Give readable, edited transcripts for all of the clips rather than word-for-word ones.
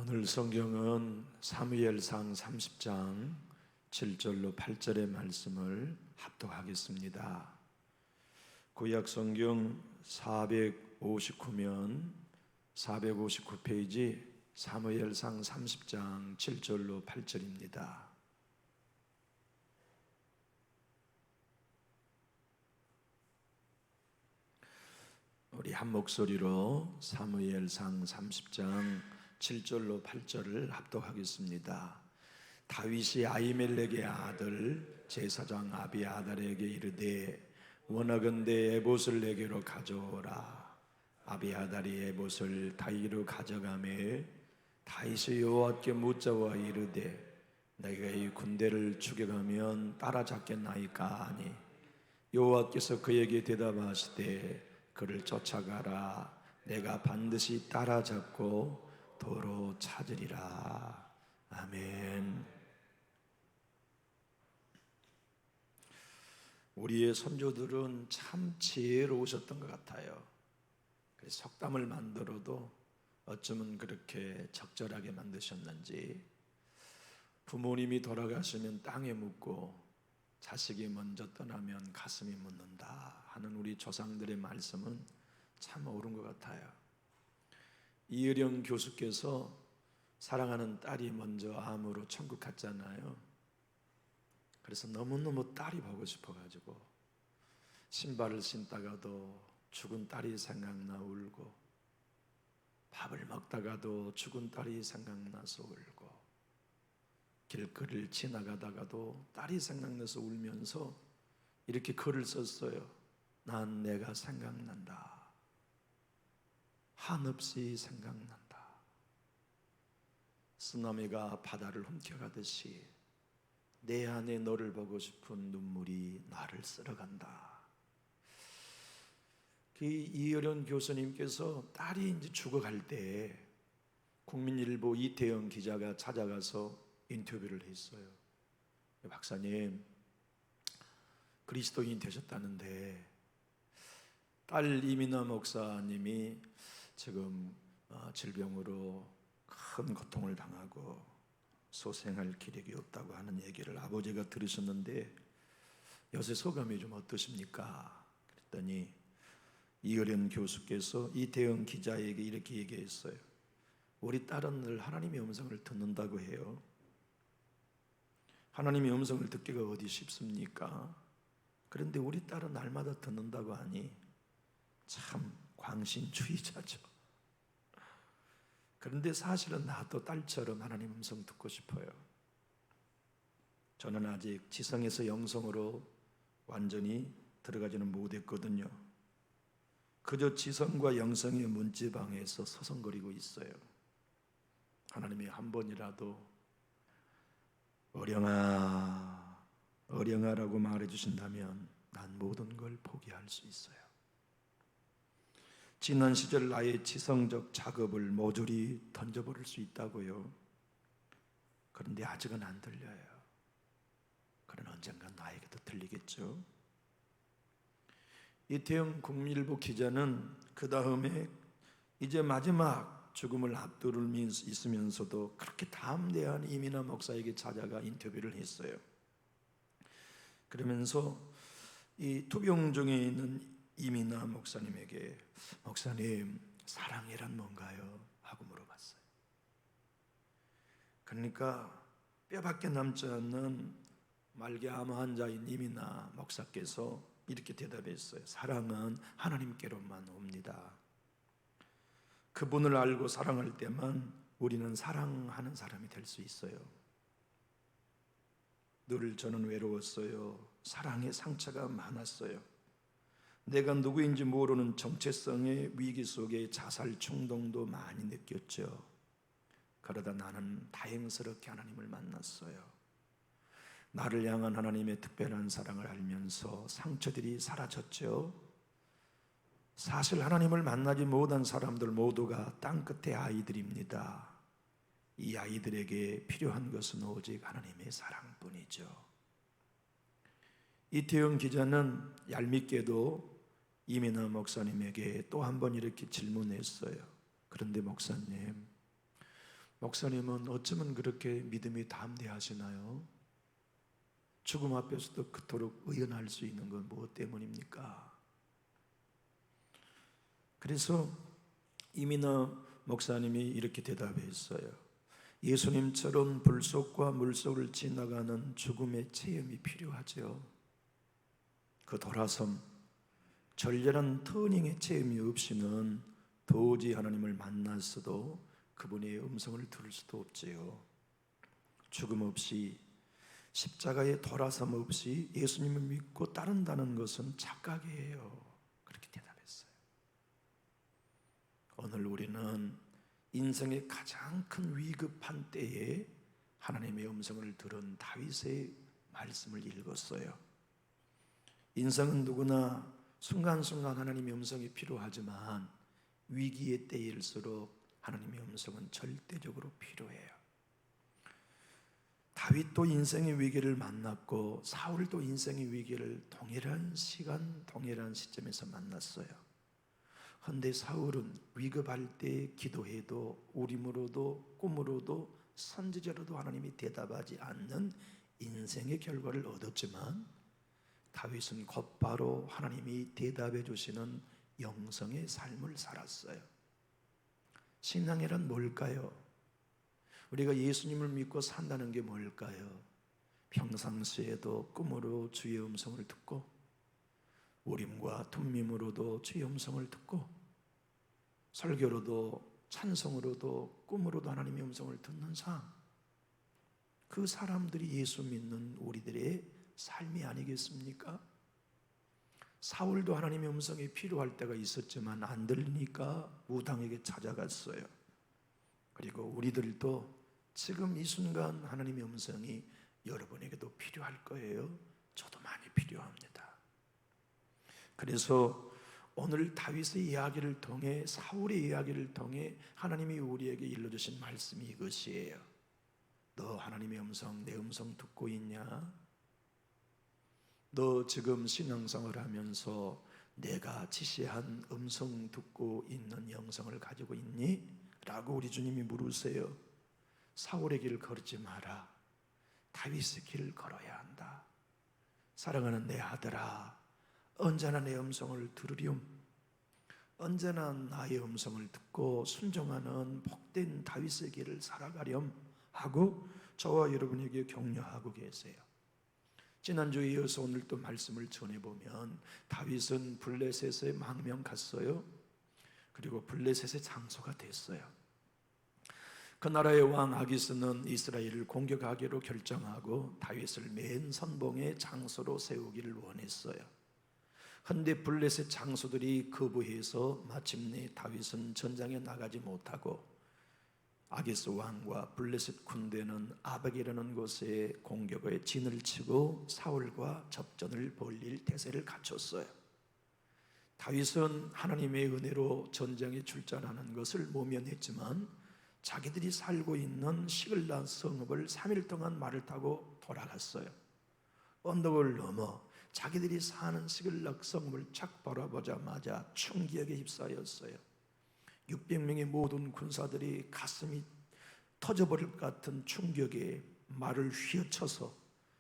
오늘 성경은 사무엘상 30장 7절로 8절의 말씀을 합독하겠습니다. 구약 성경 459면 459페이지 사무엘상 30장 7절로 8절입니다. 우리 한 목소리로 사무엘상 30장 7절로 8절을 합독하겠습니다. 다윗이 아히멜렉의 아들 제사장 아비아달에게 이르되 원하건대 에봇을 내게로 가져오라. 아비아달이 에봇을 다윗으로 가져가매 다윗이 여호와께 묻자와 이르되 내가 이 군대를 추격하면 따라잡겠나이까 하니 여호와께서 그에게 대답하시되 그를 쫓아가라. 내가 반드시 따라잡고 도로 찾으리라. 아멘. 우리의 선조들은 참 지혜로우셨던 것 같아요. 속담을 만들어도 어쩌면 그렇게 적절하게 만드셨는지, 부모님이 돌아가시면 땅에 묻고 자식이 먼저 떠나면 가슴이 묻는다 하는 우리 조상들의 말씀은 참 옳은 것 같아요. 이의령 교수께서 사랑하는 딸이 먼저 암으로 천국 갔잖아요. 그래서 너무너무 딸이 보고 싶어가지고 신발을 신다가도 죽은 딸이 생각나 울고, 밥을 먹다가도 죽은 딸이 생각나서 울고, 길거리를 지나가다가도 딸이 생각나서 울면서 이렇게 글을 썼어요. 난 내가 생각난다. 한없이 생각난다. 쓰나미가 바다를 훔쳐가듯이 내 안에 너를 보고 싶은 눈물이 나를 쓸어간다. 이의령 교수님께서 딸이 이제 죽어갈 때 국민일보 이태영 기자가 찾아가서 인터뷰를 했어요. 박사님, 그리스도인 되셨다는데 딸 이민아 목사님이 지금 질병으로 큰 고통을 당하고 소생할 기력이 없다고 하는 얘기를 아버지가 들으셨는데 요새 소감이 좀 어떠십니까? 그랬더니 이의령 교수께서 이태영 기자에게 이렇게 얘기했어요. 우리 딸은 늘 하나님의 음성을 듣는다고 해요. 하나님의 음성을 듣기가 어디 쉽습니까? 그런데 우리 딸은 날마다 듣는다고 하니 참 광신주의자죠. 그런데 사실은 나도 딸처럼 하나님 음성 듣고 싶어요. 저는 아직 지성에서 영성으로 완전히 들어가지는 못했거든요. 그저 지성과 영성의 문지방에서 서성거리고 있어요. 하나님이 한 번이라도 어령아, 어령아라고 말해주신다면 난 모든 걸 포기할 수 있어요. 지난 시절 나의 지성적 작업을 모조리 던져버릴 수 있다고요. 그런데 아직은 안 들려요. 그러나 언젠가 나에게도 들리겠죠. 이태영 국민일보 기자는 그 다음에 이제 마지막 죽음을 앞두고 있으면서도 그렇게 담대한 이민아 목사에게 찾아가 인터뷰를 했어요. 그러면서 이 투병 중에 있는 이민아 목사님에게 목사님, 사랑이란 뭔가요? 하고 물어봤어요. 그러니까 뼈밖에 남지 않는 말기암 환자인 이민아 목사께서 이렇게 대답했어요. 사랑은 하나님께로만 옵니다. 그분을 알고 사랑할 때만 우리는 사랑하는 사람이 될 수 있어요. 늘 저는 외로웠어요. 사랑의 상처가 많았어요. 내가 누구인지 모르는 정체성의 위기 속에 자살 충동도 많이 느꼈죠. 그러다 나는 다행스럽게 하나님을 만났어요. 나를 향한 하나님의 특별한 사랑을 알면서 상처들이 사라졌죠. 사실 하나님을 만나지 못한 사람들 모두가 땅끝의 아이들입니다. 이 아이들에게 필요한 것은 오직 하나님의 사랑뿐이죠. 이태영 기자는 얄밉게도 이민아 목사님에게 또 한 번 이렇게 질문했어요. 그런데 목사님, 목사님은 어쩌면 그렇게 믿음이 담대하시나요? 죽음 앞에서도 그토록 의연할 수 있는 건 무엇 때문입니까? 그래서 이민아 목사님이 이렇게 대답했어요. 예수님처럼 불속과 물속을 지나가는 죽음의 체험이 필요하죠. 그 돌아섬, 절절한 터닝의 체험이 없이는 도저히 하나님을 만났어도 그분의 음성을 들을 수도 없지요. 죽음 없이, 십자가의 돌아섬 없이 예수님을 믿고 따른다는 것은 착각이에요. 그렇게 대답했어요. 오늘 우리는 인생의 가장 큰 위급한 때에 하나님의 음성을 들은 다윗의 말씀을 읽었어요. 인생은 누구나 순간순간 하나님의 음성이 필요하지만 위기의 때일수록 하나님의 음성은 절대적으로 필요해요. 다윗도 인생의 위기를 만났고 사울도 인생의 위기를 동일한 시간, 동일한 시점에서 만났어요. 그런데 사울은 위급할 때 기도해도 우림으로도 꿈으로도 선지자로도 하나님이 대답하지 않는 인생의 결과를 얻었지만 다윗은 곧바로 하나님이 대답해 주시는 영성의 삶을 살았어요. 신앙이란 뭘까요? 우리가 예수님을 믿고 산다는 게 뭘까요? 평상시에도 꿈으로 주의 음성을 듣고 우림과 tum밈으로도 주의 음성을 듣고 설교로도 찬송으로도 꿈으로도 하나님의 음성을 듣는 삶, 그 사람들이 예수 믿는 우리들의 삶이 아니겠습니까? 사울도 하나님의 음성이 필요할 때가 있었지만 안 들리니까 우당에게 찾아갔어요. 그리고 우리들도 지금 이 순간 하나님의 음성이 여러분에게도 필요할 거예요. 저도 많이 필요합니다. 그래서 오늘 다윗의 이야기를 통해, 사울의 이야기를 통해 하나님이 우리에게 일러주신 말씀이 이것이에요. 너 하나님의 음성, 내 음성 듣고 있냐? 너 지금 신앙생활을 하면서 내가 지시한 음성 듣고 있는 영성을 가지고 있니? 라고 우리 주님이 물으세요. 사울의 길을 걸지 마라. 다윗의 길을 걸어야 한다. 사랑하는 내 아들아, 언제나 내 음성을 들으렴. 언제나 나의 음성을 듣고 순종하는 복된 다윗의 길을 살아가렴 하고 저와 여러분에게 격려하고 계세요. 지난주에 이어서 오늘 또 말씀을 전해보면 다윗은 블레셋에 망명 갔어요. 그리고 블레셋의 장소가 됐어요. 그 나라의 왕 아기스는 이스라엘을 공격하기로 결정하고 다윗을 맨 선봉의 장소로 세우기를 원했어요. 그런데 블레셋 장소들이 거부해서 마침내 다윗은 전장에 나가지 못하고 아기스 왕과 블레셋 군대는 아벡이라는 곳에 공격에 진을 치고 사울과 접전을 벌일 태세를 갖췄어요. 다윗은 하나님의 은혜로 전장에 출전하는 것을 모면했지만 자기들이 살고 있는 시글락 성읍을 3일 동안 말을 타고 돌아갔어요. 언덕을 넘어 자기들이 사는 시글락 성읍을 착 바라보자마자 충격에 휩싸였어요. 600명의 모든 군사들이 가슴이 터져버릴 것 같은 충격에 말을 휘어쳐서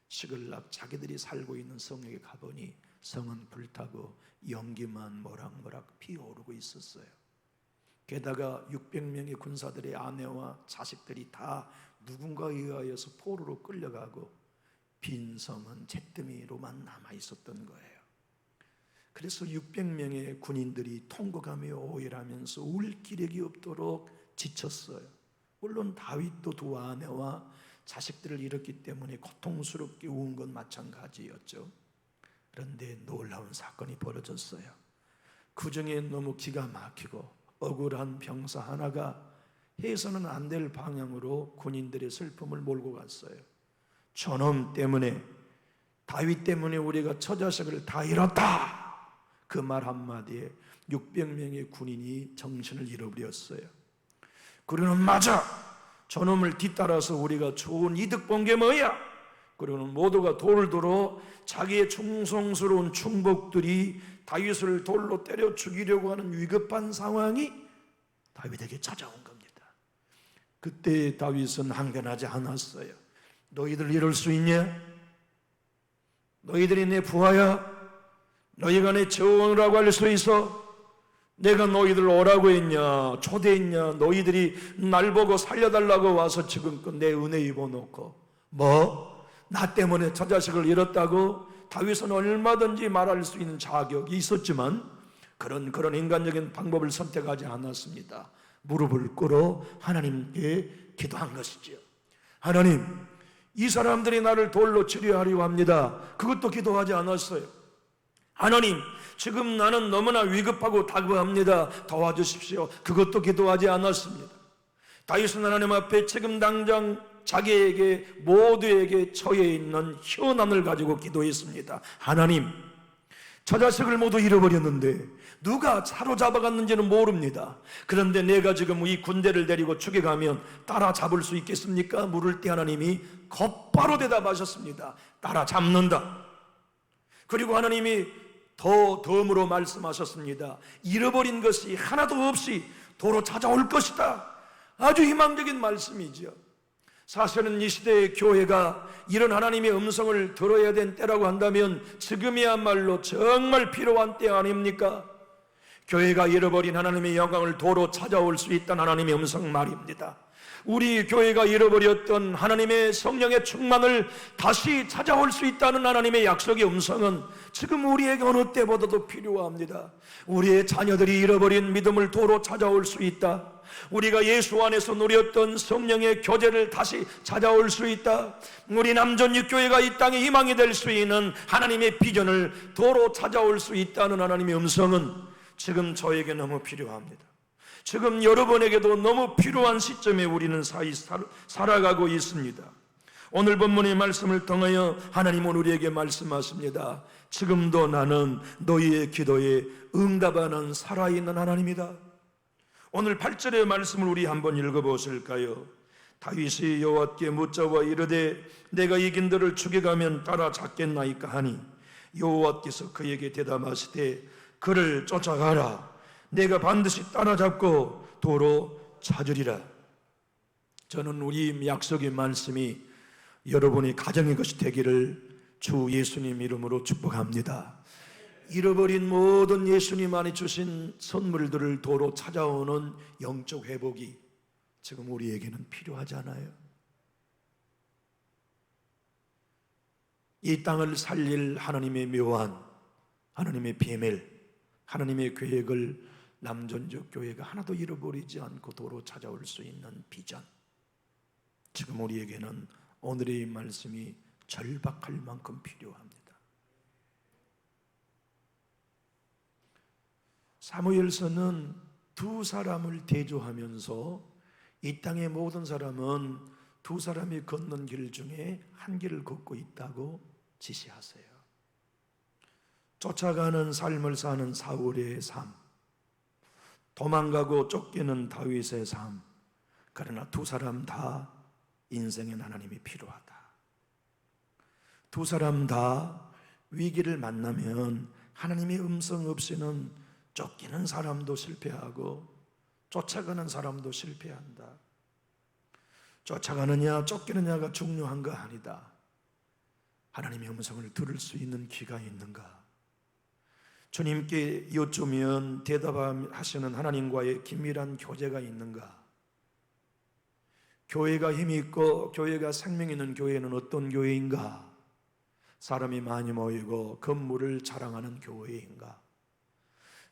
시글락 자기들이 살고 있는 성에 가보니 성은 불타고 연기만 모락모락 피어오르고 있었어요. 게다가 600명의 군사들의 아내와 자식들이 다 누군가에 의하여서 포로로 끌려가고 빈 성은 잿더미로만 남아있었던 거예요. 그래서 600명의 군인들이 통곡하며 오열하면서 울 기력이 없도록 지쳤어요. 물론 다윗도 두 아내와 자식들을 잃었기 때문에 고통스럽게 운 건 마찬가지였죠. 그런데 놀라운 사건이 벌어졌어요. 그 중에 너무 기가 막히고 억울한 병사 하나가 해서는 안 될 방향으로 군인들의 슬픔을 몰고 갔어요. 저놈 때문에, 다윗 때문에 우리가 처자식을 다 잃었다. 그 말 한마디에 600명의 군인이 정신을 잃어버렸어요. 그러는 맞아, 저놈을 뒤따라서 우리가 좋은 이득 본 게 뭐야? 그러는 모두가 돌을 들어 자기의 충성스러운 충복들이 다윗을 돌로 때려 죽이려고 하는 위급한 상황이 다윗에게 찾아온 겁니다. 그때 다윗은 항변하지 않았어요. 너희들 이럴 수 있냐? 너희들이 내 부하야? 너희가 내 저원이라고 할 수 있어? 내가 너희들 오라고 했냐? 초대했냐? 너희들이 날 보고 살려달라고 와서 지금껏 내 은혜 입어놓고 뭐? 나 때문에 저 자식을 잃었다고? 다윗은 얼마든지 말할 수 있는 자격이 있었지만 그런 인간적인 방법을 선택하지 않았습니다. 무릎을 꿇어 하나님께 기도한 것이지요. 하나님, 이 사람들이 나를 돌로 치려 하려고 합니다. 그것도 기도하지 않았어요. 하나님, 지금 나는 너무나 위급하고 다급합니다. 도와주십시오. 그것도 기도하지 않았습니다. 다윗은 하나님 앞에 지금 당장 자기에게 모두에게 처해 있는 현안을 가지고 기도했습니다. 하나님, 저 자식을 모두 잃어버렸는데 누가 사로잡아갔는지는 모릅니다. 그런데 내가 지금 이 군대를 데리고 죽여가면 따라잡을 수 있겠습니까? 물을 때 하나님이 곧바로 대답하셨습니다. 따라잡는다. 그리고 하나님이 더 덤으로 말씀하셨습니다. 잃어버린 것이 하나도 없이 도로 찾아올 것이다. 아주 희망적인 말씀이죠. 사실은 이 시대의 교회가 이런 하나님의 음성을 들어야 된 때라고 한다면 지금이야말로 정말 필요한 때 아닙니까? 교회가 잃어버린 하나님의 영광을 도로 찾아올 수 있다는 하나님의 음성 말입니다. 우리 교회가 잃어버렸던 하나님의 성령의 충만을 다시 찾아올 수 있다는 하나님의 약속의 음성은 지금 우리에게 어느 때보다도 필요합니다. 우리의 자녀들이 잃어버린 믿음을 도로 찾아올 수 있다. 우리가 예수 안에서 누렸던 성령의 교제를 다시 찾아올 수 있다. 우리 남전육교회가 이 땅에 희망이 될 수 있는 하나님의 비전을 도로 찾아올 수 있다는 하나님의 음성은 지금 저에게 너무 필요합니다. 지금 여러분에게도 너무 필요한 시점에 우리는 살아가고 있습니다. 오늘 본문의 말씀을 통하여 하나님은 우리에게 말씀하십니다. 지금도 나는 너희의 기도에 응답하는 살아있는 하나님이다. 오늘 8절의 말씀을 우리 한번 읽어보실까요? 다윗이 여호와께 묻자와 이르되 내가 이긴들을 죽여가면 따라잡겠나이까 하니 여호와께서 그에게 대답하시되 그를 쫓아가라. 내가 반드시 따라잡고 도로 찾으리라. 저는 우리 약속의 말씀이 여러분의 가정의 것이 되기를 주 예수님 이름으로 축복합니다. 잃어버린 모든 예수님 안에 주신 선물들을 도로 찾아오는 영적 회복이 지금 우리에게는 필요하잖아요. 이 땅을 살릴 하나님의 묘한 하나님의 비밀, 하나님의 계획을 남전적 교회가 하나도 잃어버리지 않고 도로 찾아올 수 있는 비전, 지금 우리에게는 오늘의 말씀이 절박할 만큼 필요합니다. 사무엘서는 두 사람을 대조하면서 이 땅의 모든 사람은 두 사람이 걷는 길 중에 한 길을 걷고 있다고 지시하세요. 쫓아가는 삶을 사는 사울의 삶, 도망가고 쫓기는 다윗의 삶, 그러나 두 사람 다 인생엔 하나님이 필요하다. 두 사람 다 위기를 만나면 하나님의 음성 없이는 쫓기는 사람도 실패하고 쫓아가는 사람도 실패한다. 쫓아가느냐 쫓기느냐가 중요한 거 아니다. 하나님의 음성을 들을 수 있는 귀가 있는가? 주님께 여쭈면 대답하시는 하나님과의 긴밀한 교제가 있는가? 교회가 힘이 있고 교회가 생명 있는 교회는 어떤 교회인가? 사람이 많이 모이고 건물을 자랑하는 교회인가?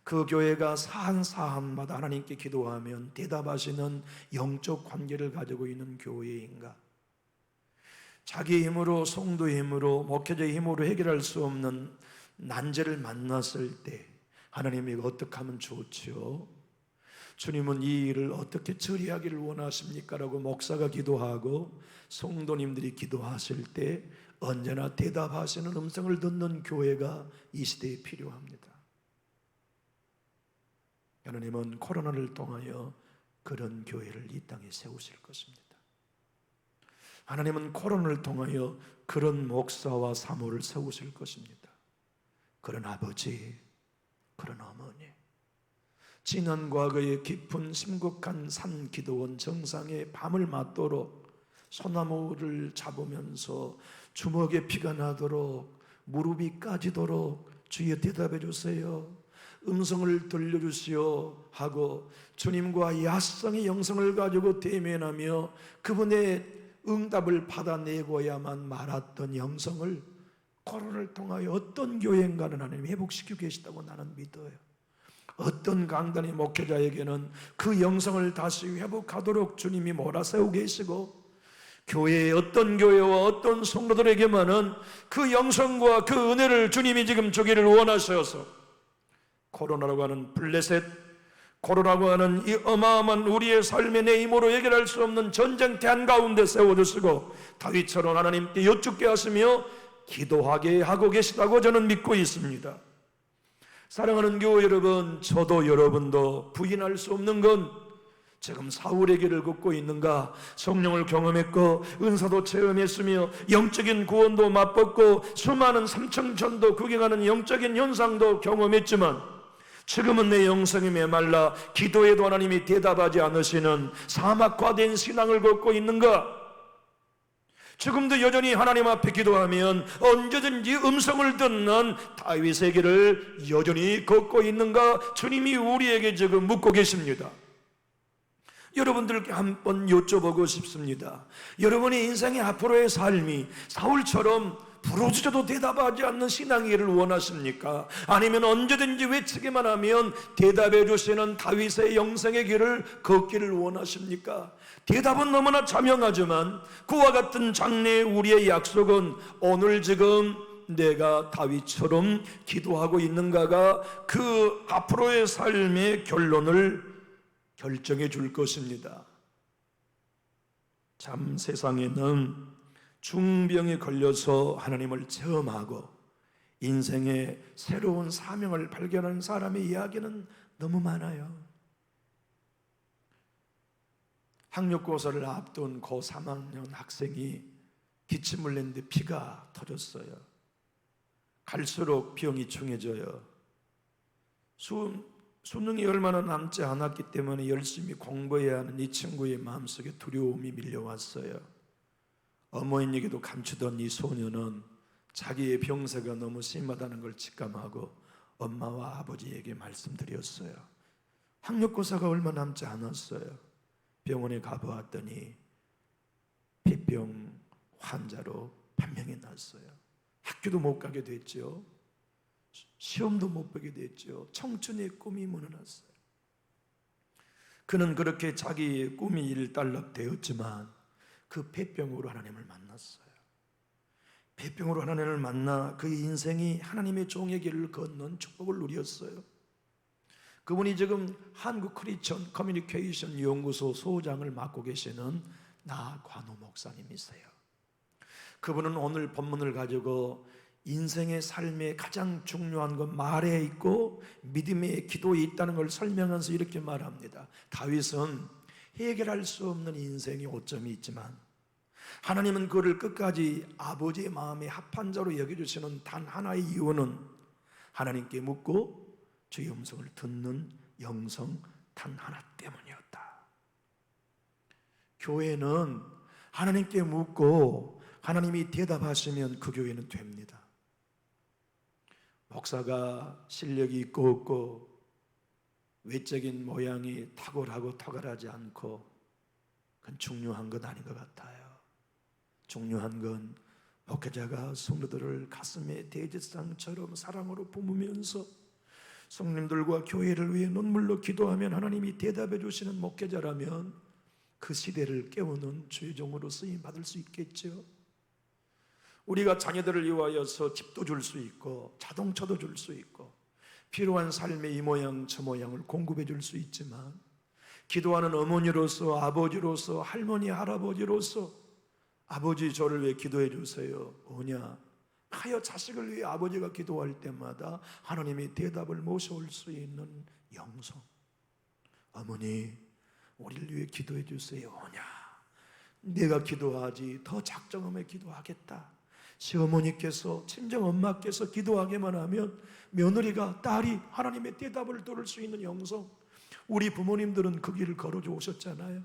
그 교회가 사안마다 하나님께 기도하면 대답하시는 영적 관계를 가지고 있는 교회인가? 자기 힘으로, 성도의 힘으로, 목회자의 힘으로 해결할 수 없는 난제를 만났을 때 하나님이 어떻게 하면 좋지요? 주님은 이 일을 어떻게 처리하기를 원하십니까? 라고 목사가 기도하고 성도님들이 기도하실 때 언제나 대답하시는 음성을 듣는 교회가 이 시대에 필요합니다. 하나님은 코로나를 통하여 그런 교회를 이 땅에 세우실 것입니다. 하나님은 코로나를 통하여 그런 목사와 사모를 세우실 것입니다. 그런 아버지, 그런 어머니, 지난 과거의 깊은 심각한 산 기도원 정상에 밤을 맞도록 소나무를 잡으면서 주먹에 피가 나도록 무릎이 까지도록 주여 대답해 주세요, 음성을 들려주시오 하고 주님과 야성의 영성을 가지고 대면하며 그분의 응답을 받아내고야만 말았던 영성을 코로나를 통하여 어떤 교회인가는 하나님 회복시키고 계시다고 나는 믿어요. 어떤 강단의 목회자에게는 그 영성을 다시 회복하도록 주님이 몰아세우고 계시고, 교회의 어떤 교회와 어떤 성도들에게만은 그 영성과 그 은혜를 주님이 지금 주기를 원하셔서 코로나라고 하는 블레셋, 코로나라고 하는 이 어마어마한 우리의 삶의 내 힘으로 해결할 수 없는 전쟁 대한 가운데 세워두시고 다윗처럼 하나님께 여쭙게 하시며 기도하게 하고 계시다고 저는 믿고 있습니다. 사랑하는 교회 여러분, 저도 여러분도 부인할 수 없는 건 지금 사울의 길을 걷고 있는가? 성령을 경험했고 은사도 체험했으며 영적인 구원도 맛봤고 수많은 삼청천도 구경하는 영적인 현상도 경험했지만 지금은 내 영성이 메말라 기도에도 하나님이 대답하지 않으시는 사막화된 신앙을 걷고 있는가? 지금도 여전히 하나님 앞에 기도하면 언제든지 음성을 듣는 다윗의 길을 여전히 걷고 있는가? 주님이 우리에게 지금 묻고 계십니다. 여러분들께 한번 여쭤보고 싶습니다. 여러분의 인생의 앞으로의 삶이 사울처럼 부르짖어도 대답하지 않는 신앙의 길을 원하십니까? 아니면 언제든지 외치기만 하면 대답해 주시는 다윗의 영성의 길을 걷기를 원하십니까? 대답은 너무나 자명하지만 그와 같은 장래의 우리의 약속은 오늘 지금 내가 다윗처럼 기도하고 있는가가 그 앞으로의 삶의 결론을 결정해 줄 것입니다. 참 세상에는 중병에 걸려서 하나님을 체험하고 인생의 새로운 사명을 발견하는 사람의 이야기는 너무 많아요. 학력고사를 앞둔 고 3학년 학생이 기침을 냈는데 피가 터졌어요. 갈수록 병이 중해져요. 수능이 얼마나 남지 않았기 때문에 열심히 공부해야 하는 이 친구의 마음속에 두려움이 밀려왔어요. 어머니에게도 감추던 이 소녀는 자기의 병세가 너무 심하다는 걸 직감하고 엄마와 아버지에게 말씀드렸어요. 학력고사가 얼마 남지 않았어요. 병원에 가보았더니 폐병 환자로 판명이 났어요. 학교도 못 가게 됐죠. 시험도 못 보게 됐죠. 청춘의 꿈이 무너졌어요. 그는 그렇게 자기의 꿈이 일단락되었지만 그 폐병으로 하나님을 만났어요. 폐병으로 하나님을 만나 그 인생이 하나님의 종의 길을 걷는 축복을 누렸어요. 그분이 지금 한국 크리스천 커뮤니케이션 연구소 소장을 맡고 계시는 나관호 목사님이세요. 그분은 오늘 본문을 가지고 인생의 삶에 가장 중요한 건 말에 있고 믿음의 기도에 있다는 걸 설명하면서 이렇게 말합니다. 다윗은 해결할 수 없는 인생의 오점이 있지만 하나님은 그를 끝까지 아버지의 마음에 합한 자로 여겨주시는 단 하나의 이유는 하나님께 묻고 주의 음성을 듣는 영성 단 하나 때문이었다. 교회는 하나님께 묻고 하나님이 대답하시면 그 교회는 됩니다. 목사가 실력이 있고 없고 외적인 모양이 탁월하고 탁월하지 않고 그건 중요한 건 아닌 것 같아요. 중요한 건 목회자가 성도들을 가슴에 대제상처럼 사랑으로 품으면서 성님들과 교회를 위해 눈물로 기도하면 하나님이 대답해 주시는 목회자라면 그 시대를 깨우는 주의 종으로 쓰임 받을 수 있겠죠. 우리가 자녀들을 위하여서 집도 줄 수 있고 자동차도 줄 수 있고 필요한 삶의 이 모양 저 모양을 공급해 줄 수 있지만 기도하는 어머니로서 아버지로서 할머니 할아버지로서 아버지 저를 위해 기도해 주세요. 오냐 하여 자식을 위해 아버지가 기도할 때마다 하나님의 대답을 모셔올 수 있는 영성. 어머니 우리를 위해 기도해 주세요. 오냐 내가 기도하지 더 작정함에 기도하겠다. 시어머니께서 친정엄마께서 기도하기만 하면 며느리가 딸이 하나님의 대답을 들을 수 있는 영성. 우리 부모님들은 그 길을 걸어줘 오셨잖아요.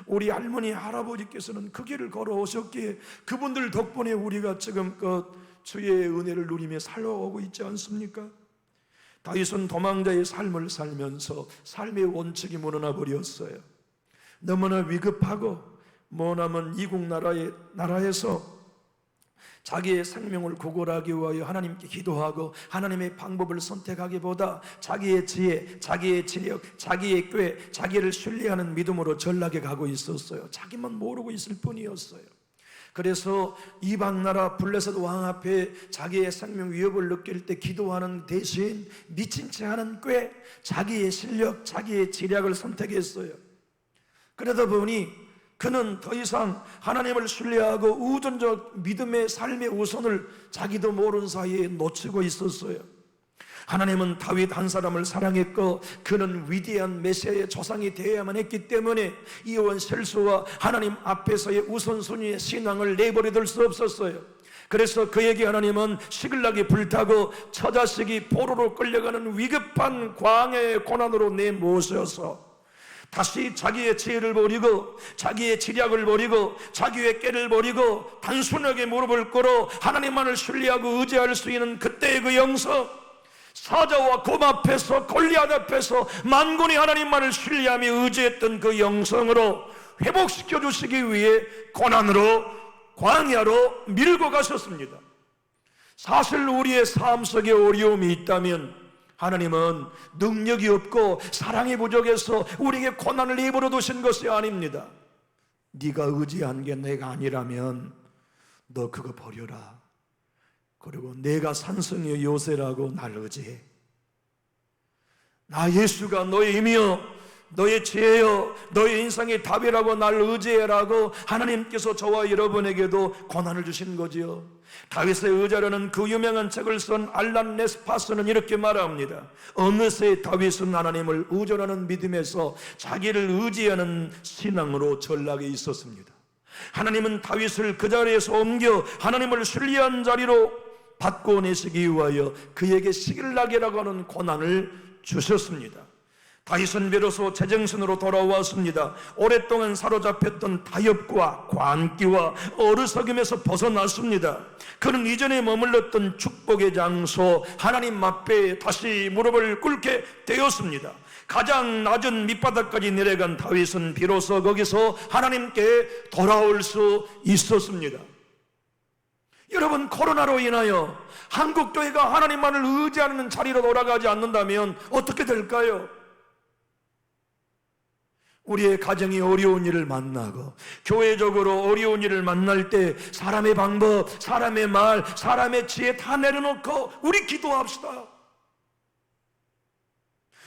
우리 할머니, 할아버지께서는 그 길을 걸어오셨기에 그분들 덕분에 우리가 지금껏 주의 은혜를 누리며 살아오고 있지 않습니까? 다윗은 도망자의 삶을 살면서 삶의 원칙이 무너져 버렸어요. 너무나 위급하고 머나먼 이국 나라에서 자기의 생명을 구걸하기 위하여 하나님께 기도하고 하나님의 방법을 선택하기보다 자기의 지혜, 자기의 지력, 자기의 꾀, 자기를 신뢰하는 믿음으로 전락에 가고 있었어요. 자기만 모르고 있을 뿐이었어요. 그래서 이방 나라 블레셋 왕 앞에 자기의 생명 위협을 느낄 때 기도하는 대신 미친 채 하는 꾀, 자기의 실력, 자기의 지략을 선택했어요. 그러다 보니 그는 더 이상 하나님을 신뢰하고 우선적 믿음의 삶의 우선을 자기도 모르는 사이에 놓치고 있었어요. 하나님은 다윗 한 사람을 사랑했고 그는 위대한 메시아의 조상이 되어야만 했기 때문에 이원 실수와 하나님 앞에서의 우선순위의 신앙을 내버려둘 수 없었어요. 그래서 그에게 하나님은 시글락이 불타고 처자식이 포로로 끌려가는 위급한 광야의 고난으로 내모셔서 다시 자기의 지혜를 버리고 자기의 지략을 버리고 자기의 꾀를 버리고 단순하게 무릎을 꿇어 하나님만을 신뢰하고 의지할 수 있는 그때의 그 영성, 사자와 곰 앞에서 골리앗 앞에서 만군이 하나님만을 신뢰하며 의지했던 그 영성으로 회복시켜 주시기 위해 고난으로 광야로 밀고 가셨습니다. 사실 우리의 삶 속에 어려움이 있다면 하나님은 능력이 없고 사랑이 부족해서 우리에게 고난을 내버려 두신 것이 아닙니다. 네가 의지한 게 내가 아니라면 너 그거 버려라. 그리고 내가 산성의 요새라고 날 의지해. 나 예수가 너의 힘이여 너의 지혜여 너의 인생의 답이라고 날 의지해라고 하나님께서 저와 여러분에게도 고난을 주신 거지요. 다윗의 의자라는 그 유명한 책을 쓴 알란 네스파스는 이렇게 말합니다. 어느새 다윗은 하나님을 의존하는 믿음에서 자기를 의지하는 신앙으로 전락에 있었습니다. 하나님은 다윗을 그 자리에서 옮겨 하나님을 신뢰한 자리로 바꿔내시기 위하여 그에게 시글락이라고 하는 고난을 주셨습니다. 다윗은 비로소 제정신으로 돌아왔습니다. 오랫동안 사로잡혔던 타협과 관기와 어리석임에서 벗어났습니다. 그는 이전에 머물렀던 축복의 장소 하나님 앞에 다시 무릎을 꿇게 되었습니다. 가장 낮은 밑바닥까지 내려간 다윗은 비로소 거기서 하나님께 돌아올 수 있었습니다. 여러분, 코로나로 인하여 한국교회가 하나님만을 의지하는 자리로 돌아가지 않는다면 어떻게 될까요? 우리의 가정이 어려운 일을 만나고 교회적으로 어려운 일을 만날 때 사람의 방법, 사람의 말, 사람의 지혜 다 내려놓고 우리 기도합시다.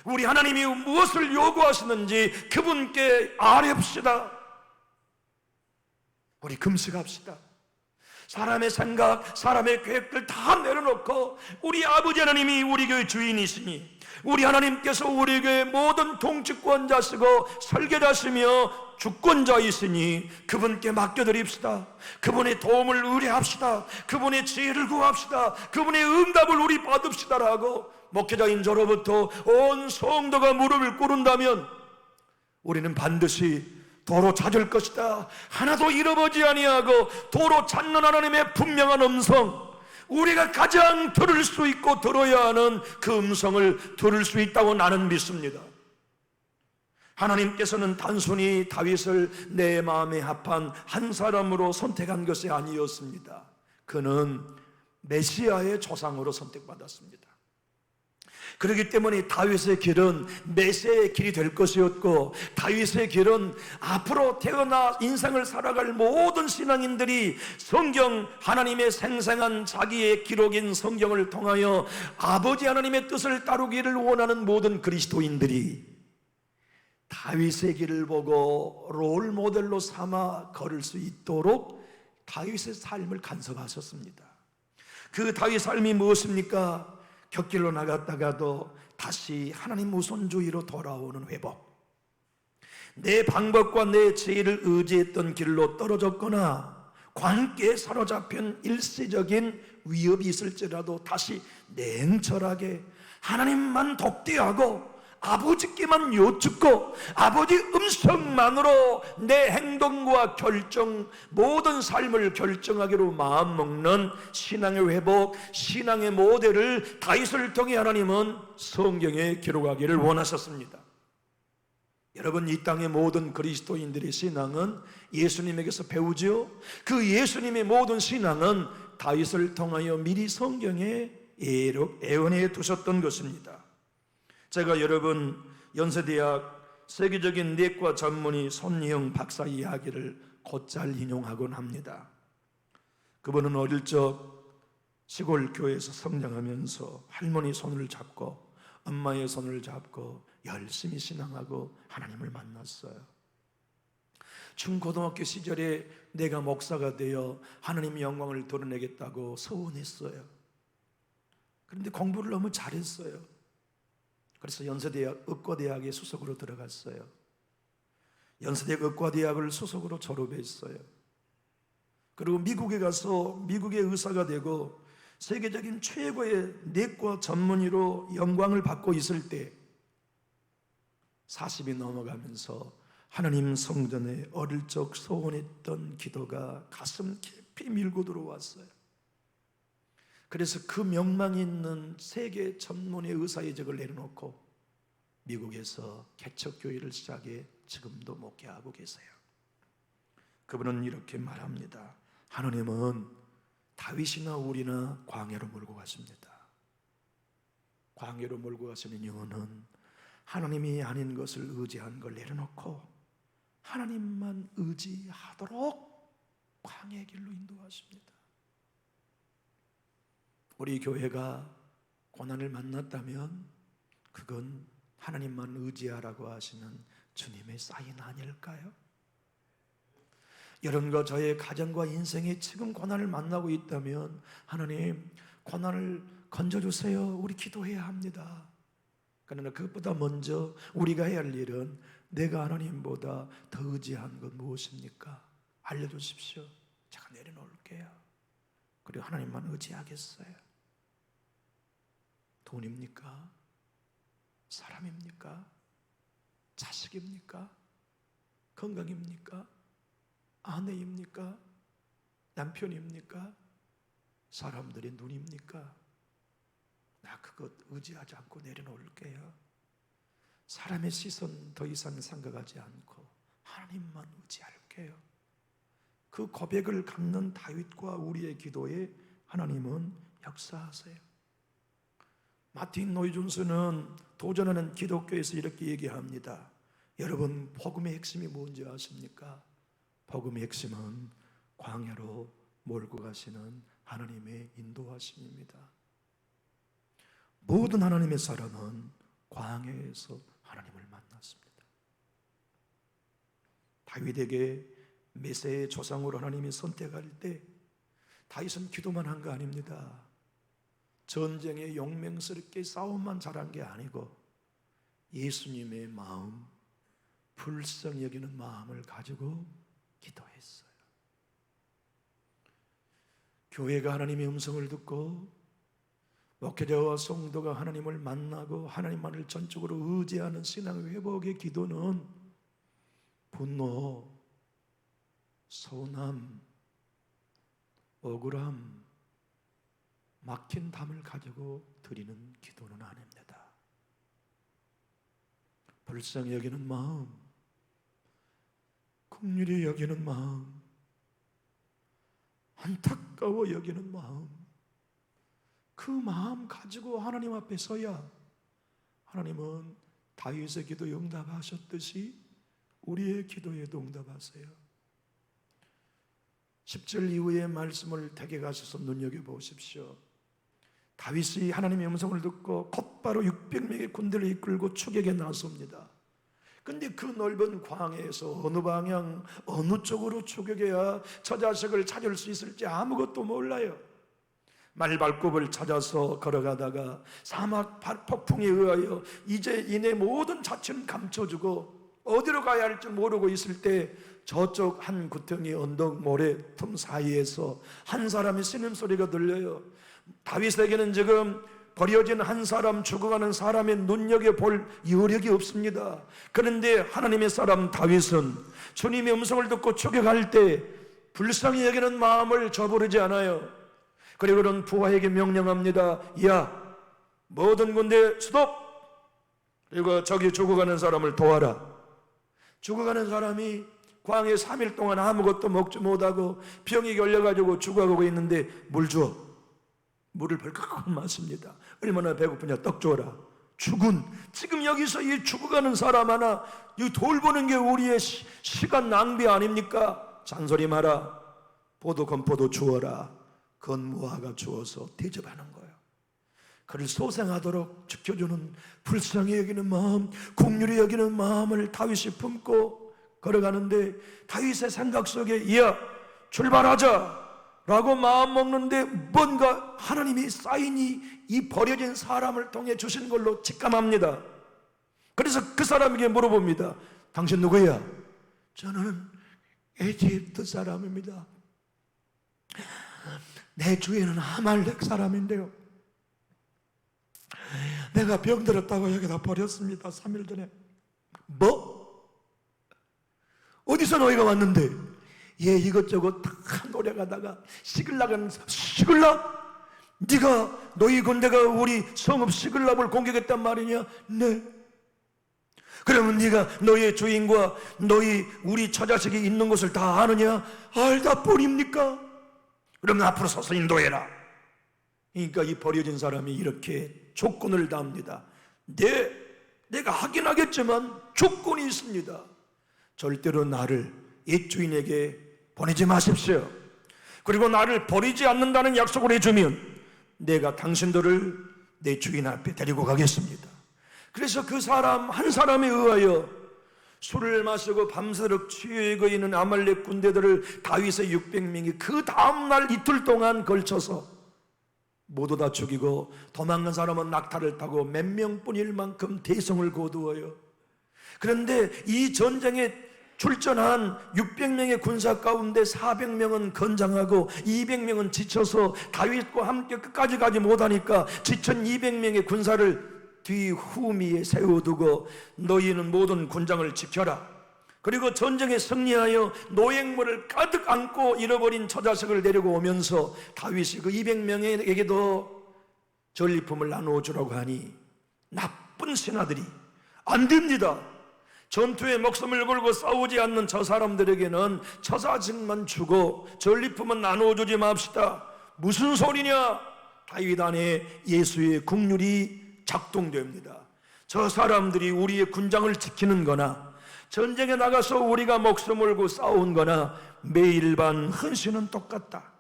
우리 하나님이 무엇을 요구하시는지 그분께 아뢰읍시다. 우리 금식합시다. 사람의 생각, 사람의 계획들 다 내려놓고 우리 아버지 하나님이 우리 교회 주인이시니 우리 하나님께서 우리 교회 모든 통치권자시고 설계자시며 주권자이시니 그분께 맡겨드립시다. 그분의 도움을 의뢰합시다. 그분의 지혜를 구합시다. 그분의 응답을 우리 받읍시다라고 목회자인 저로부터 온 성도가 무릎을 꿇는다면 우리는 반드시 도로 찾을 것이다. 하나도 잃어보지 아니하고 도로 찾는 하나님의 분명한 음성, 우리가 가장 들을 수 있고 들어야 하는 그 음성을 들을 수 있다고 나는 믿습니다. 하나님께서는 단순히 다윗을 내 마음에 합한 한 사람으로 선택한 것이 아니었습니다. 그는 메시아의 조상으로 선택받았습니다. 그렇기 때문에 다윗의 길은 메시아의 길이 될 것이었고 다윗의 길은 앞으로 태어나 인생을 살아갈 모든 신앙인들이 성경 하나님의 생생한 자기의 기록인 성경을 통하여 아버지 하나님의 뜻을 따르기를 원하는 모든 그리스도인들이 다윗의 길을 보고 롤 모델로 삼아 걸을 수 있도록 다윗의 삶을 간섭하셨습니다. 그 다윗 삶이 무엇입니까? 곁길로 나갔다가도 다시 하나님 우선주의로 돌아오는 회복. 내 방법과 내 지혜를 의지했던 길로 떨어졌거나 관계에 사로잡힌 일시적인 위협이 있을지라도 다시 냉철하게 하나님만 독대하고 아버지께만 여쭙고 아버지 음성만으로 내 행동과 결정, 모든 삶을 결정하기로 마음먹는 신앙의 회복, 신앙의 모델을 다윗을 통해 하나님은 성경에 기록하기를 원하셨습니다. 여러분, 이 땅의 모든 그리스도인들의 신앙은 예수님에게서 배우죠. 그 예수님의 모든 신앙은 다윗을 통하여 미리 성경에 예언해 두셨던 것입니다. 제가 여러분 연세대학 세계적인 내과 전문의 손희영 박사 이야기를 곧잘 인용하곤 합니다. 그분은 어릴 적 시골 교회에서 성장하면서 할머니 손을 잡고 엄마의 손을 잡고 열심히 신앙하고 하나님을 만났어요. 중고등학교 시절에 내가 목사가 되어 하나님의 영광을 드러내겠다고 소원했어요. 그런데 공부를 너무 잘했어요. 그래서 연세대학 의과대학에 수석으로 들어갔어요. 연세대학 의과대학을 수석으로 졸업했어요. 그리고 미국에 가서 미국의 의사가 되고 세계적인 최고의 내과 전문의로 영광을 받고 있을 때 40이 넘어가면서 하나님 성전에 어릴 적 소원했던 기도가 가슴 깊이 밀고 들어왔어요. 그래서 그 명망 있는 세계 전문의 의사의 직을 내려놓고 미국에서 개척교회를 시작해 지금도 목회하고 계세요. 그분은 이렇게 말합니다. 하나님은 다윗이나 우리나 광야로 몰고 가십니다. 광야로 몰고 가시는 이유는 하나님이 아닌 것을 의지한 걸 내려놓고 하나님만 의지하도록 광야의 길로 인도하십니다. 우리 교회가 고난을 만났다면 그건 하나님만 의지하라고 하시는 주님의 사인 아닐까요? 여러분과 저의 가정과 인생에 지금 고난을 만나고 있다면 하나님, 고난을 건져주세요. 우리 기도해야 합니다. 그러나 그것보다 먼저 우리가 해야 할 일은 내가 하나님보다 더 의지한 건 무엇입니까? 알려주십시오. 제가 내려놓을게요. 그리고 하나님만 의지하겠어요. 돈입니까? 사람입니까? 자식입니까? 건강입니까? 아내입니까? 남편입니까? 사람들의 눈입니까? 나 그것 의지하지 않고 내려놓을게요. 사람의 시선 더 이상 생각하지 않고 하나님만 의지할게요. 그 고백을 갖는 다윗과 우리의 기도에 하나님은 역사하세요. 마틴 노이존스는 도전하는 기독교에서 이렇게 얘기합니다. 여러분, 복음의 핵심이 뭔지 아십니까? 복음의 핵심은 광야로 몰고 가시는 하나님의 인도하심입니다. 모든 하나님의 사람은 광야에서 하나님을 만났습니다. 다윗에게 메세의 조상으로 하나님이 선택할 때 다윗은 기도만 한 거 아닙니다. 전쟁에 용맹스럽게 싸움만 잘한 게 아니고 예수님의 마음, 불쌍히 여기는 마음을 가지고 기도했어요. 교회가 하나님의 음성을 듣고 목회자와 성도가 하나님을 만나고 하나님만을 전적으로 의지하는 신앙 회복의 기도는 분노, 서운함, 억울함, 막힌 담을 가지고 드리는 기도는 아닙니다. 불쌍히 여기는 마음, 긍휼히 여기는 마음, 안타까워 여기는 마음, 그 마음 가지고 하나님 앞에 서야 하나님은 다윗의 기도 응답하셨듯이 우리의 기도에도 응답하세요. 10절 이후의 말씀을 댁에 가셔서 눈여겨보십시오. 다윗이 하나님의 음성을 듣고 곧바로 600명의 군대를 이끌고 추격에 나섭니다. 근데 그 넓은 광야에서 어느 방향, 어느 쪽으로 추격해야 저 자식을 찾을 수 있을지 아무것도 몰라요. 말발굽을 찾아서 걸어가다가 사막 폭풍에 의하여 이제 이내 모든 자취는 감춰주고 어디로 가야 할지 모르고 있을 때 저쪽 한 구덩이 언덕 모래 틈 사이에서 한 사람의 신음소리가 들려요. 다윗에게는 지금 버려진 한 사람, 죽어가는 사람의 눈여겨볼 여력이 없습니다. 그런데 하나님의 사람 다윗은 주님의 음성을 듣고 추격할 때 불쌍히 여기는 마음을 저버리지 않아요. 그리고는 부하에게 명령합니다. 야, 모든 군대 스톱! 그리고 저기 죽어가는 사람을 도와라. 죽어가는 사람이 광야에 3일 동안 아무것도 먹지 못하고 병이 걸려가지고 죽어가고 있는데 물 줘. 물을 벌컥 마십니다. 얼마나 배고프냐. 떡 줘라. 죽은, 지금 여기서 이 죽어가는 사람 하나 이 돌보는 게 우리의 시간 낭비 아닙니까? 잔소리 마라. 보도 건포도 주어라. 건무화가 주어서 대접하는 거예요. 그를 소생하도록 지켜주는 불쌍히 여기는 마음, 긍휼히 여기는 마음을 다윗이 품고 걸어가는데 다윗의 생각 속에 야, 출발하자 라고 마음 먹는데 뭔가 하나님이 사인이 이 버려진 사람을 통해 주신 걸로 직감합니다. 그래서 그 사람에게 물어봅니다. 당신 누구야? 저는 이집트 사람입니다. 내 주인은 아말렉 사람인데요, 내가 병들었다고 여기다 버렸습니다. 3일 전에. 뭐? 어디서 너희가 왔는데? 예, 이것저것 다 노력하다가 시글락? 네가 너희 군대가 우리 성읍 시글락을 공격했단 말이냐? 네. 그러면 네가 너희의 주인과 우리 처자식이 있는 곳을 다 아느냐? 알다 뿐입니까? 그러면 앞으로 서서 인도해라. 그러니까 이 버려진 사람이 이렇게 조건을 답니다. 내가 하긴 하겠지만 조건이 있습니다. 절대로 나를 옛 주인에게 보내지 마십시오. 그리고 나를 버리지 않는다는 약속을 해주면 내가 당신들을 내 주인 앞에 데리고 가겠습니다. 그래서 그 사람 한 사람에 의하여 술을 마시고 밤새도록 취해 있는 아말렉 군대들을 다윗의 600명이 그 다음날 이틀 동안 걸쳐서 모두 다 죽이고, 도망간 사람은 낙타를 타고 몇 명뿐일 만큼 대성을 거두어요. 그런데 이 전쟁에 출전한 600명의 군사 가운데 400명은 건장하고 200명은 지쳐서 다윗과 함께 끝까지 가지 못하니까 지친 200명의 군사를 뒤후미에 세워두고 너희는 모든 군장을 지켜라. 그리고 전쟁에 승리하여 노획물을 가득 안고 잃어버린 처자식을 데리고 오면서 다윗이 그 200명에게도 전리품을 나누어 주라고 하니 나쁜 신하들이 안 됩니다. 전투에 목숨을 걸고 싸우지 않는 저 사람들에게는 처자식만 주고 전리품은 나누어 주지 맙시다. 무슨 소리냐? 다윗 안에 예수의 긍휼이 작동됩니다. 저 사람들이 우리의 군장을 지키는 거나 전쟁에 나가서 우리가 목숨을 걸고 싸운 거나 매일 반 헌신은 똑같다.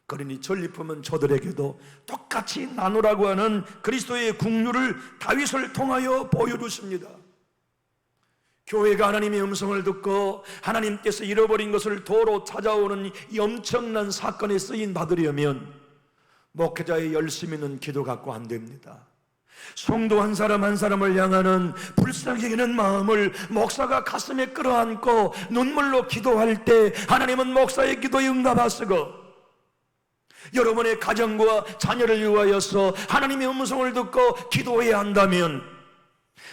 그러니 전리품은 저들에게도 똑같이 나누라고 하는 그리스도의 긍휼을 다윗을 통하여 보여주십니다. 교회가 하나님의 음성을 듣고 하나님께서 잃어버린 것을 도로 찾아오는 이 엄청난 사건에 쓰임 받으려면 목회자의 열심 있는 기도 갖고 안 됩니다. 성도 한 사람 한 사람을 향하는 불쌍히 여기는 마음을 목사가 가슴에 끌어안고 눈물로 기도할 때 하나님은 목사의 기도에 응답하시고, 여러분의 가정과 자녀를 위하여서 하나님의 음성을 듣고 기도해야 한다면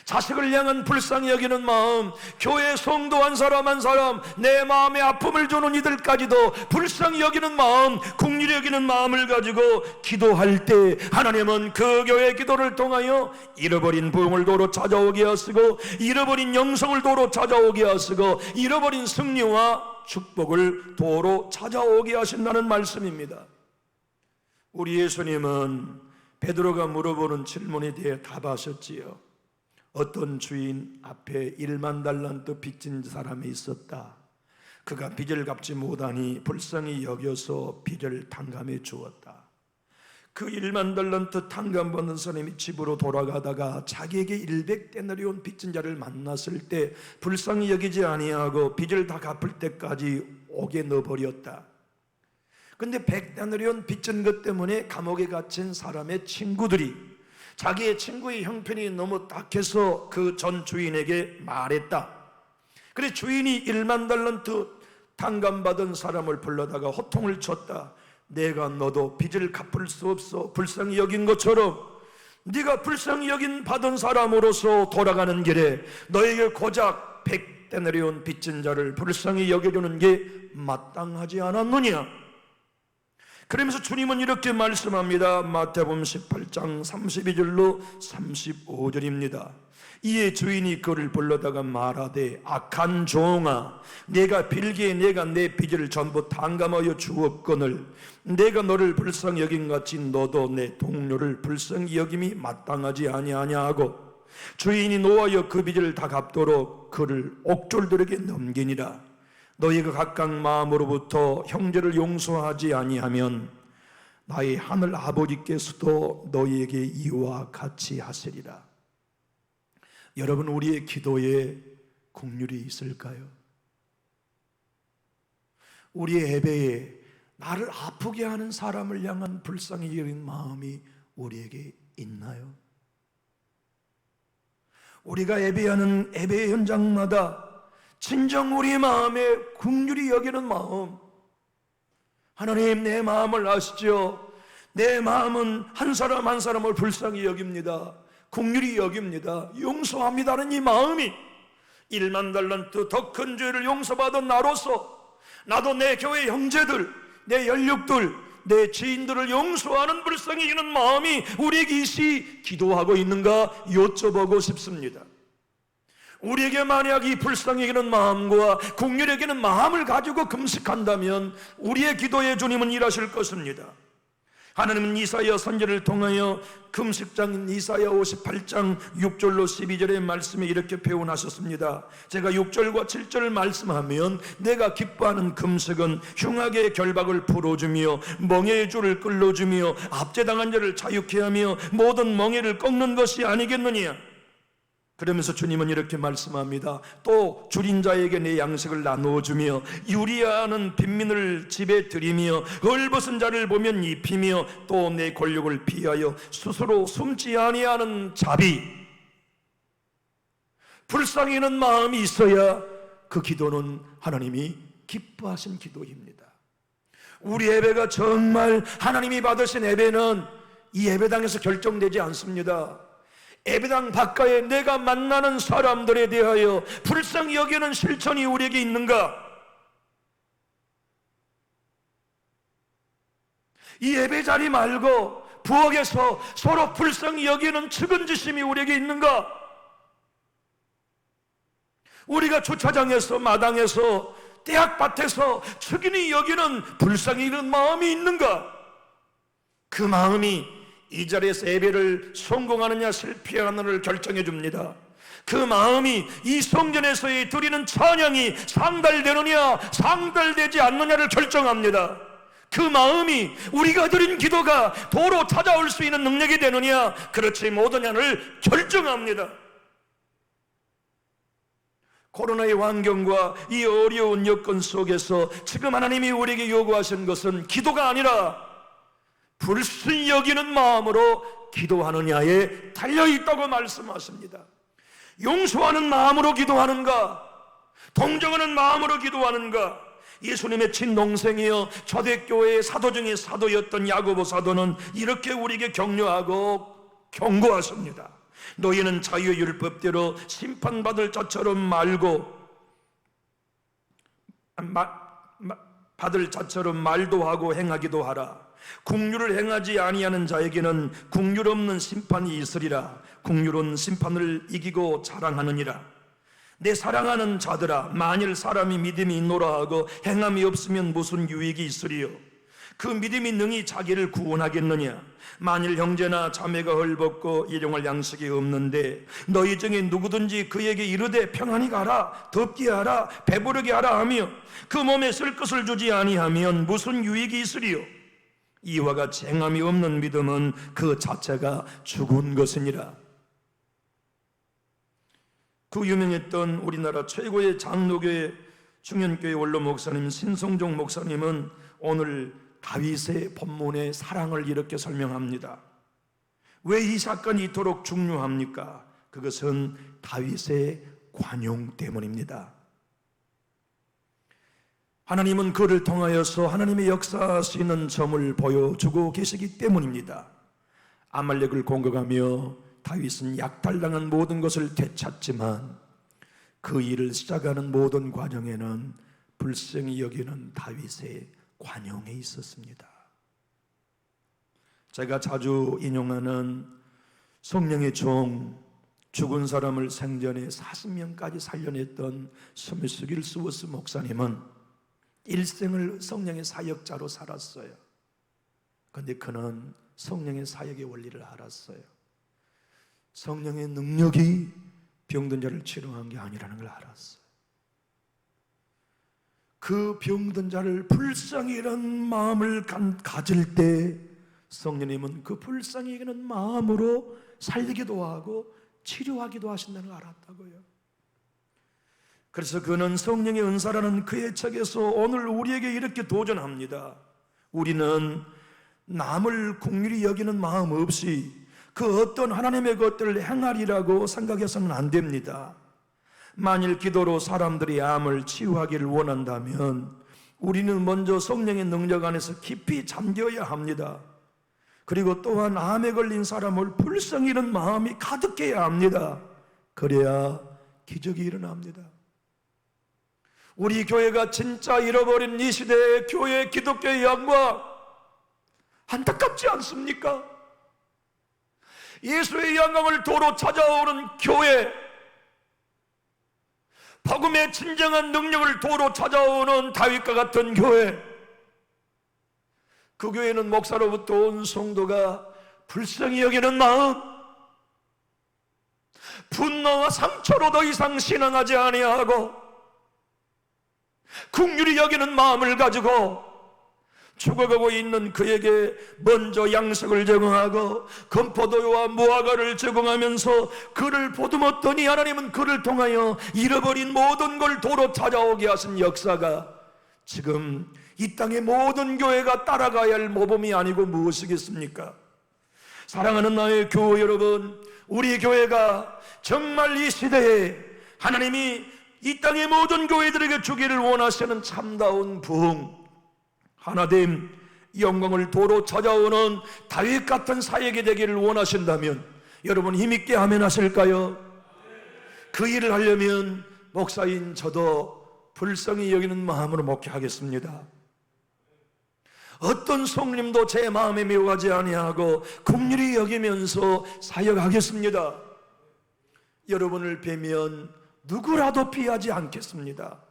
자식을 향한 불쌍히 여기는 마음, 교회 성도 한 사람 한 사람, 내 마음에 아픔을 주는 이들까지도 불쌍히 여기는 마음, 긍휼히 여기는 마음을 가지고 기도할 때 하나님은 그 교회 기도를 통하여 잃어버린 부흥을 도로 찾아오게 하시고, 잃어버린 영성을 도로 찾아오게 하시고, 잃어버린 승리와 축복을 도로 찾아오게 하신다는 말씀입니다. 우리 예수님은 베드로가 물어보는 질문에 대해 답하셨지요. 어떤 주인 앞에 1만 달란트 빚진 사람이 있었다. 그가 빚을 갚지 못하니 불쌍히 여겨서 빚을 탕감해 주었다. 그 1만 달란트 탕감받는 사람이 집으로 돌아가다가 자기에게 100데나리온 빚진 자를 만났을 때 불쌍히 여기지 아니하고 빚을 다 갚을 때까지 옥에 넣어버렸다. 근데 100데나리온 빚진 것 때문에 감옥에 갇힌 사람의 친구들이 자기의 친구의 형편이 너무 딱해서 그 전 주인에게 말했다. 그래 주인이 1만 달란트 탕감받은 사람을 불러다가 호통을 쳤다. 내가 너도 빚을 갚을 수 없어 불쌍히 여긴 것처럼 네가 불쌍히 여긴 받은 사람으로서 돌아가는 길에 너에게 고작 100대 내려온 빚진 자를 불쌍히 여겨주는 게 마땅하지 않았느냐? 그러면서 주님은 이렇게 말씀합니다. 마태복음 18장 32절로 35절입니다. 이에 주인이 그를 불러다가 말하되 악한 종아, 내가 빌기에 내가 내 빚을 전부 탕감하여 주었거늘 내가 너를 불쌍히 여김같이 너도 내 동료를 불쌍히 여김이 마땅하지 아니하냐 하고 주인이 노하여 그 빚을 다 갚도록 그를 옥졸들에게 넘기니라. 너희가 각각 마음으로부터 형제를 용서하지 아니하면 나의 하늘 아버지께서도 너희에게 이와 같이 하시리라. 여러분, 우리의 기도에 긍휼이 있을까요? 우리의 예배에 나를 아프게 하는 사람을 향한 불쌍히 여긴 마음이 우리에게 있나요? 우리가 예배하는 예배 현장마다 진정 우리 마음에 긍휼히 여기는 마음, 하나님 내 마음을 아시죠? 내 마음은 한 사람 한 사람을 불쌍히 여깁니다. 긍휼히 여깁니다. 용서합니다는 이 마음이 1만 달란트 더 큰 죄를 용서받은 나로서 나도 내 교회 형제들, 내 연육들, 내 지인들을 용서하는 불쌍히 여기는 마음이 우리에게 기도하고 있는가 여쭤보고 싶습니다. 우리에게 만약 이 불쌍히 여기는 마음과 긍휼히 여기는 마음을 가지고 금식한다면 우리의 기도에 주님은 일하실 것입니다. 하나님은 이사야 선지자를 통하여 금식장인 이사야 58장 6절로 12절의 말씀에 이렇게 표현하셨습니다. 제가 6절과 7절을 말씀하면 내가 기뻐하는 금식은 흉악의 결박을 풀어주며 멍에의 줄을 끌어주며 압제당한 자를 자유케 하며 모든 멍에를 꺾는 것이 아니겠느냐. 그러면서 주님은 이렇게 말씀합니다. 또 줄인 자에게 내 양식을 나누어주며 유리하는 빈민을 집에 들이며 헐벗은 자를 보면 입히며 또 내 권력을 피하여 스스로 숨지 아니하는 자비. 불쌍히 여기는 마음이 있어야 그 기도는 하나님이 기뻐하신 기도입니다. 우리 예배가 정말 하나님이 받으신 예배는 이 예배당에서 결정되지 않습니다. 예배당 바깥에 내가 만나는 사람들에 대하여 불쌍히 여기는 실천이 우리에게 있는가? 이 예배 자리 말고 부엌에서 서로 불쌍히 여기는 측은지심이 우리에게 있는가? 우리가 주차장에서 마당에서 대학밭에서 측은히 여기는 불쌍히 여기는 마음이 있는가? 그 마음이 이 자리에서 예배를 성공하느냐 실패하느냐를 결정해 줍니다. 그 마음이 이 성전에서의 드리는 찬양이 상달되느냐 상달되지 않느냐를 결정합니다. 그 마음이 우리가 드린 기도가 도로 찾아올 수 있는 능력이 되느냐 그렇지 못하냐를 결정합니다. 코로나의 환경과 이 어려운 여건 속에서 지금 하나님이 우리에게 요구하신 것은 기도가 아니라 불쌍히 여기는 마음으로 기도하느냐에 달려있다고 말씀하십니다. 용서하는 마음으로 기도하는가? 동정하는 마음으로 기도하는가? 예수님의 친동생이여 초대교회의 사도 중에 사도였던 야고보 사도는 이렇게 우리에게 격려하고 경고하십니다. 너희는 자유의 율법대로 심판받을 자처럼 받을 자처럼 말도 하고 행하기도 하라. 긍휼을 행하지 아니하는 자에게는 긍휼 없는 심판이 있으리라. 긍휼은 심판을 이기고 자랑하느니라. 내 사랑하는 자들아, 만일 사람이 믿음이 있노라 하고 행함이 없으면 무슨 유익이 있으리요? 그 믿음이 능히 자기를 구원하겠느냐? 만일 형제나 자매가 헐벗고 일용할 양식이 없는데 너희 중에 누구든지 그에게 이르되 평안히 가라, 덥게 하라, 배부르게 하라 하며 그 몸에 쓸 것을 주지 아니하면 무슨 유익이 있으리요? 이와 같이 행함이 없는 믿음은 그 자체가 죽은 것이니라. 그 유명했던 우리나라 최고의 장로교회 중현교회 원로 목사님 신성종 목사님은 오늘 다윗의 본문의 사랑을 이렇게 설명합니다. 왜 이 사건이 이토록 중요합니까? 그것은 다윗의 관용 때문입니다. 하나님은 그를 통하여서 하나님의 역사하시는 점을 보여주고 계시기 때문입니다. 아말렉을 공격하며 다윗은 약탈당한 모든 것을 되찾지만 그 일을 시작하는 모든 과정에는 불쌍히 여기는 다윗의 관용에 있었습니다. 제가 자주 인용하는 성령의 종, 죽은 사람을 생전에 40명까지 살려냈던 스미스 윌스워스 목사님은 일생을 성령의 사역자로 살았어요. 그런데 그는 성령의 사역의 원리를 알았어요. 성령의 능력이 병든 자를 치료한 게 아니라는 걸 알았어요. 그 병든 자를 불쌍히 여기는 마음을 가질 때 성령님은 그 불쌍히 여기는 마음으로 살리기도 하고 치료하기도 하신다는 걸 알았다고요. 그래서 그는 성령의 은사라는 그의 책에서 오늘 우리에게 이렇게 도전합니다. 우리는 남을 긍휼히 여기는 마음 없이 그 어떤 하나님의 것들을 행하리라고 생각해서는 안 됩니다. 만일 기도로 사람들이 암을 치유하기를 원한다면 우리는 먼저 성령의 능력 안에서 깊이 잠겨야 합니다. 그리고 또한 암에 걸린 사람을 불쌍히 여기는 마음이 가득해야 합니다. 그래야 기적이 일어납니다. 우리 교회가 진짜 잃어버린 이 시대의 교회, 기독교의 영광 안타깝지 않습니까? 예수의 영광을 도로 찾아오는 교회, 복음의 진정한 능력을 도로 찾아오는 다윗과 같은 교회, 그 교회는 목사로부터 온 성도가 불쌍히 여기는 마음, 분노와 상처로 더 이상 신앙하지 아니하고 긍휼히 여기는 마음을 가지고 죽어가고 있는 그에게 먼저 양식을 제공하고 건포도와 무화과를 제공하면서 그를 보듬었더니 하나님은 그를 통하여 잃어버린 모든 걸 도로 찾아오게 하신 역사가 지금 이 땅의 모든 교회가 따라가야 할 모범이 아니고 무엇이겠습니까? 사랑하는 나의 교회 여러분, 우리 교회가 정말 이 시대에 하나님이 이 땅의 모든 교회들에게 주기를 원하시는 참다운 부흥, 하나됨, 영광을 도로 찾아오는 다윗 같은 사역이 되기를 원하신다면 여러분 힘있게 아멘 하실까요? 그 일을 하려면 목사인 저도 불쌍히 여기는 마음으로 목회하겠습니다. 어떤 성님도 제 마음에 미워하지 아니하고 긍휼히 여기면서 사역하겠습니다. 여러분을 뵈면 누구라도 피하지 않겠습니다.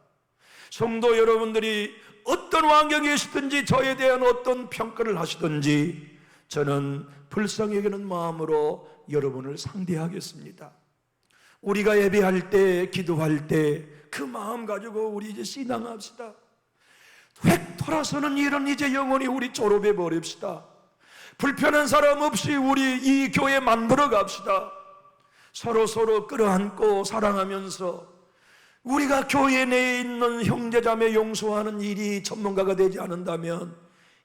성도 여러분들이 어떤 환경에 있든지 저에 대한 어떤 평가를 하시든지 저는 불쌍히 여기는 마음으로 여러분을 상대하겠습니다. 우리가 예배할 때, 기도할 때 그 마음 가지고 우리 이제 신앙합시다. 획 돌아서는 일은 이제 영원히 우리 졸업해 버립시다. 불편한 사람 없이 우리 이 교회 만들어 갑시다. 서로 끌어안고 사랑하면서 우리가 교회 내에 있는 형제자매 용서하는 일이 전문가가 되지 않는다면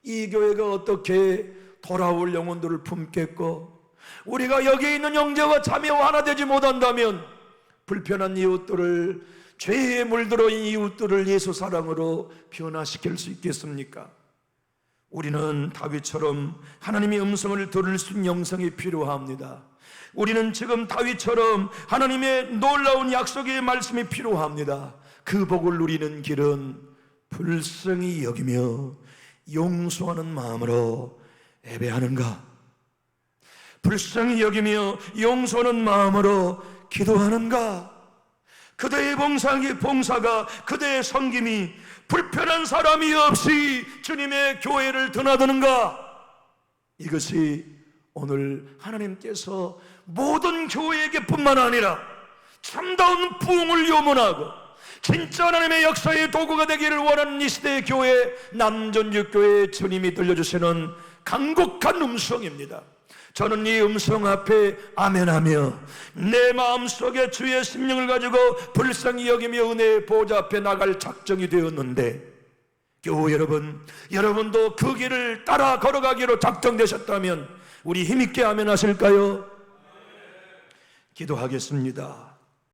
이 교회가 어떻게 돌아올 영혼들을 품겠고, 우리가 여기 있는 형제와 자매와 하나 되지 못한다면 불편한 이웃들을, 죄에 물들어 있는 이웃들을 예수 사랑으로 변화시킬 수 있겠습니까? 우리는 다윗처럼 하나님의 음성을 들을 수 있는 영성이 필요합니다. 우리는 지금 다윗처럼 하나님의 놀라운 약속의 말씀이 필요합니다. 그 복을 누리는 길은 불쌍히 여기며 용서하는 마음으로 예배하는가, 불쌍히 여기며 용서하는 마음으로 기도하는가, 그대의 봉사가, 그대의 섬김이 불편한 사람이 없이 주님의 교회를 드나드는가, 이것이 오늘 하나님께서 모든 교회에게 뿐만 아니라 참다운 부흥을 요문하고 진짜 하나님의 역사의 도구가 되기를 원하는 이 시대의 교회, 남전육교회에 주님이 들려주시는 간곡한 음성입니다. 저는 이 음성 앞에 아멘하며 내 마음속에 주의 심령을 가지고 불쌍히 여기며 은혜의 보좌 앞에 나갈 작정이 되었는데, 교회 여러분, 여러분도 그 길을 따라 걸어가기로 작정되셨다면 우리 힘있게 아멘 하실까요? 기도하겠습니다.